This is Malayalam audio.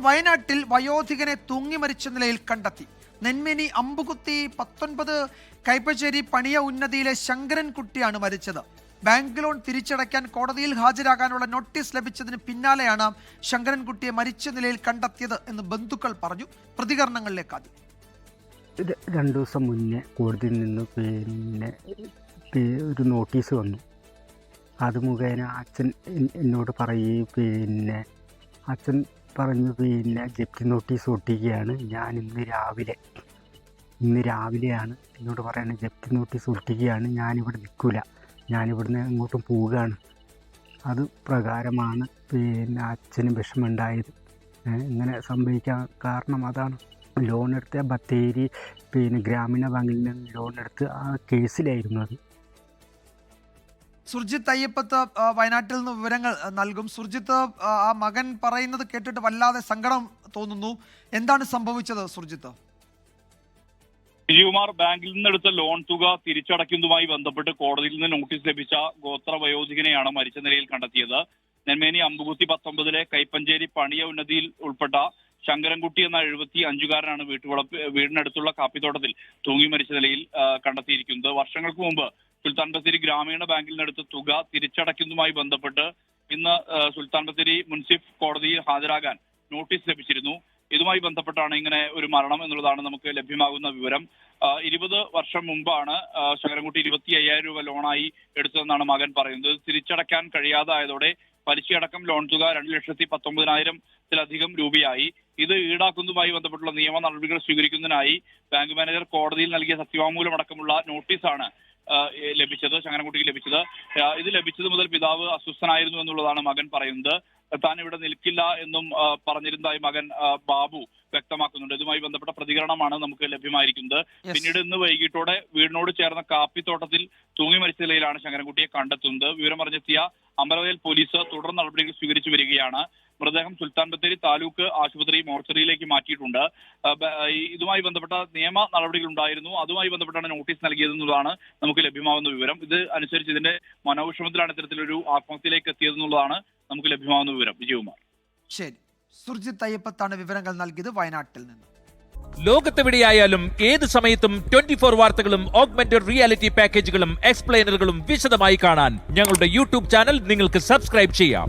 വയനാട്ടിൽ വയോധികനെ തൂങ്ങി മരിച്ച നിലയിൽ കണ്ടെത്തി. നെന്മിനി അമ്പുകുത്തി 19 കൈപ്പശ്ശേരി പണിയ ഉന്നതിയിലെ ശങ്കരൻകുട്ടിയാണ് മരിച്ചത്. ബാങ്ക് ലോൺ തിരിച്ചടയ്ക്കാൻ കോടതിയിൽ ഹാജരാകാനുള്ള നോട്ടീസ് ലഭിച്ചതിന് പിന്നാലെയാണ് ശങ്കരൻകുട്ടിയെ മരിച്ച നിലയിൽ കണ്ടെത്തിയത് എന്ന് ബന്ധുക്കൾ പറഞ്ഞു. പ്രതികരണങ്ങളിലേക്ക് ആദ്യം. 2 ദിവസം മുന്നേ കോടതിയിൽ നിന്ന് ഒരു നോട്ടീസ് വന്നു. അത് മുഖേന അച്ഛൻ എന്നോട് പറയുകയും അച്ഛൻ പറഞ്ഞു ജപ്തി നോട്ടീസ് ഒട്ടിക്കുകയാണ്. ഞാൻ ഇന്ന് രാവിലെയാണ് എന്നോട് പറയുന്നത്, ജപ്തി നോട്ടീസ് ഒട്ടിക്കുകയാണ്, ഞാനിവിടെ നിൽക്കില്ല, ഞാനിവിടുന്ന് അങ്ങോട്ടും പോവുകയാണ്. അത് പ്രകാരമാണ് അച്ഛന് വിഷമമുണ്ടായത്. ഇങ്ങനെ സംഭവിക്കാൻ കാരണം അതാണ്. ലോൺ എടുത്ത ബത്തേരി ഗ്രാമീണ ബാങ്കിൽ നിന്ന് ലോൺ എടുത്ത് ആ കേസിലായിരുന്നു അത്. സുർജിത്ത് അയ്യപ്പത്ത് വയനാട്ടിൽ നിന്ന് വിവരങ്ങൾ നൽകും. സുർജിത്ത്, ആ മകൻ പറയുന്നത് കേട്ടിട്ട് വല്ലാതെ സങ്കടം തോന്നുന്നു. എന്താണ് സംഭവിച്ചത് സുർജിത്ത്? വിജയകുമാർ, ബാങ്കിൽ നിന്നെടുത്ത ലോൺ തുക തിരിച്ചടയ്ക്കുന്നതുമായി ബന്ധപ്പെട്ട് കോടതിയിൽ നിന്ന് നോട്ടീസ് ലഭിച്ച ഗോത്ര വയോധികനെയാണ് മരിച്ച നിലയിൽ കണ്ടെത്തിയത്. നെന്മേനി അമ്പുകുത്തി 19 കൈപ്പഞ്ചേരി പണിയ ഉന്നതിയിൽ ഉൾപ്പെട്ട ശങ്കരൻകുട്ടി എന്ന 75-കാരനാണ് വീടിനടുത്തുള്ള കാപ്പിത്തോട്ടത്തിൽ തൂങ്ങി മരിച്ച നിലയിൽ കണ്ടെത്തിയിരിക്കുന്നത്. വർഷങ്ങൾക്ക് മുമ്പ് സുൽത്താൻ ബത്തേരി ഗ്രാമീണ ബാങ്കിൽ നിന്നെടുത്ത തുക തിരിച്ചടയ്ക്കുന്നതുമായി ബന്ധപ്പെട്ട് ഇന്ന് സുൽത്താൻ ബത്തേരി മുൻസിഫ് കോടതിയിൽ ഹാജരാകാൻ നോട്ടീസ് ലഭിച്ചിരുന്നു. ഇതുമായി ബന്ധപ്പെട്ടാണ് ഇങ്ങനെ ഒരു മരണം എന്നുള്ളതാണ് നമുക്ക് ലഭ്യമാകുന്ന വിവരം. 20 വർഷം മുമ്പാണ് ശങ്കരൻകുട്ടി 25,000 രൂപ ലോണായി എടുത്തതെന്നാണ് മകൻ പറയുന്നത്. തിരിച്ചടയ്ക്കാൻ കഴിയാതായതോടെ പലിശയടക്കം ലോൺ തുക 2,19,000-ത്തിലധികം രൂപയായി. ഇത് ഈടാക്കുന്നതുമായി ബന്ധപ്പെട്ടുള്ള നിയമ നടപടികൾ സ്വീകരിക്കുന്നതിനായി ബാങ്ക് മാനേജർ കോടതിയിൽ നൽകിയ സത്യവാങ്മൂലം അടക്കമുള്ള നോട്ടീസാണ് ശങ്കരൻകുട്ടിക്ക് ലഭിച്ചത്. ഇത് ലഭിച്ചത് മുതൽ പിതാവ് അസ്വസ്ഥനായിരുന്നു എന്നുള്ളതാണ് മകൻ പറയുന്നത്. താൻ ഇവിടെ നിൽക്കില്ല എന്നും പറഞ്ഞിരുന്നതായി മകൻ ബാബു വ്യക്തമാക്കുന്നുണ്ട്. ഇതുമായി ബന്ധപ്പെട്ട പ്രതികരണമാണ് നമുക്ക് ലഭ്യമായിരിക്കുന്നത്. പിന്നീട് ഇന്ന് വൈകിട്ടോടെ വീടിനോട് ചേർന്ന കാപ്പിത്തോട്ടത്തിൽ തൂങ്ങി മരിച്ച നിലയിലാണ് ശങ്കരൻകുട്ടിയെ കണ്ടെത്തുന്നത്. വിവരമറിഞ്ഞെത്തിയ അമരവയൽ പോലീസ് തുടർ നടപടികൾ സ്വീകരിച്ചു വരികയാണ്. മൃതദേഹം സുൽത്താൻ ബത്തേരി താലൂക്ക് ആശുപത്രി മോർച്ചറിയിലേക്ക് മാറ്റിയിട്ടുണ്ട്. ഇതുമായി ബന്ധപ്പെട്ട നിയമ നടപടികൾ ഉണ്ടായിരുന്നു. അതുമായി ബന്ധപ്പെട്ടാണ് നോട്ടീസ് നൽകിയതെന്നുള്ളതാണ് നമുക്ക് ലഭ്യമാകുന്ന വിവരം. ഇത് അനുസരിച്ച് ഇതിന്റെ മനോവിഷമത്തിലാണ് ഇത്തരത്തിലൊരു ആത്മഹത്യയിലേക്ക് എത്തിയതെന്നുള്ളതാണ് നമുക്ക് ലഭ്യമാകുന്ന വിവരം. വിജയകുമാർ. ശരി, സുർജിത്ത് അയ്യപ്പത്താണ് വിവരങ്ങൾ നൽകിയത് വയനാട്ടിൽ നിന്ന്. ലോകത്തെവിടെയായാലും ഏത് സമയത്തും 24 വാർത്തകളും ഓഗ്മെന്റഡ് റിയാലിറ്റി പാക്കേജുകളും എക്സ്പ്ലെയിനറുകളും വിശദമായി കാണാൻ ഞങ്ങളുടെ യൂട്യൂബ് ചാനൽ നിങ്ങൾക്ക് സബ്സ്ക്രൈബ് ചെയ്യാം.